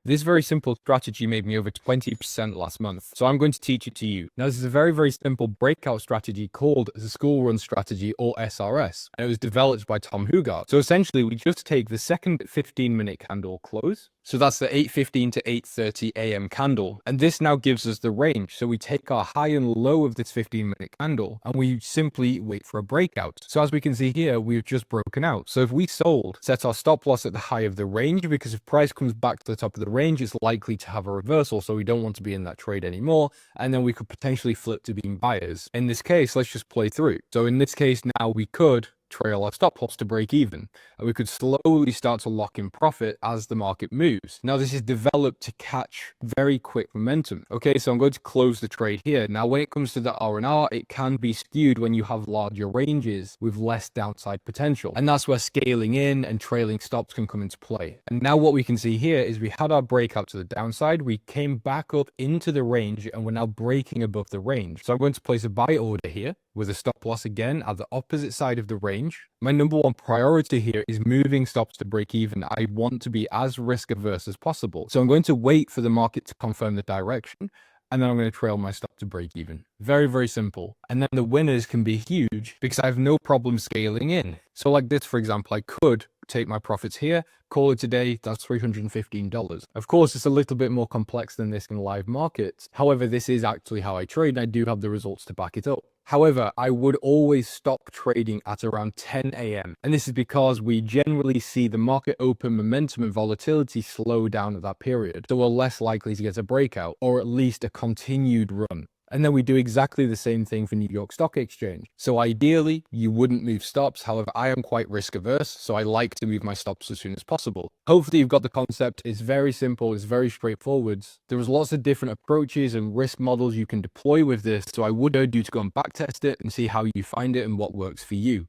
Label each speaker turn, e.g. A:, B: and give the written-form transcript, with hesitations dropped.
A: This very simple strategy made me over 20% last month, so I'm going to teach it to you. Now, this is a very, very simple breakout strategy called the School Run Strategy, or SRS, and it was developed by Tom Hugard. So essentially, we just take the second 15-minute candle close, so that's the 8:15 to 8:30 a.m. candle, and this now gives us the range. So we take our high and low of this 15-minute candle, and we simply wait for a breakout. So as we can see here, we've just broken out. So if we sold, set our stop loss at the high of the range, because if price comes back to the top of the range, it's likely to have a reversal, so we don't want to be in that trade anymore, and then we could potentially flip to being buyers. In this case, let's just play through. So in this case now, we could trail our stop loss to break even, and we could slowly start to lock in profit as the market moves. Now, this is developed to catch very quick momentum. Okay, so I'm going to close the trade here. Now, when it comes to the R&R, it can be skewed when you have larger ranges with less downside potential, and that's where scaling in and trailing stops can come into play. And now what we can see here is we had our breakout to the downside, we came back up into the range, and we're now breaking above the range. So I'm going to place a buy order here with a stop loss again at the opposite side of the range. My number one priority here is moving stops to break even. I want to be as risk averse as possible. So I'm going to wait for the market to confirm the direction, and then I'm going to trail my stop to break even. Very, very simple. And then the winners can be huge because I have no problem scaling in. So like this, for example, I could take my profits here, call it a day, that's $315. Of course, it's a little bit more complex than this in live markets. However, this is actually how I trade, and I do have the results to back it up. However, I would always stop trading at around 10 a.m. And this is because we generally see the market open momentum and volatility slow down at that period. So we're less likely to get a breakout, or at least a continued run. And then we do exactly the same thing for New York Stock Exchange. So ideally, you wouldn't move stops. However, I am quite risk averse, so I like to move my stops as soon as possible. Hopefully you've got the concept. It's very simple. It's very straightforward. There's lots of different approaches and risk models you can deploy with this. So I would urge you to go and backtest it and see how you find it and what works for you.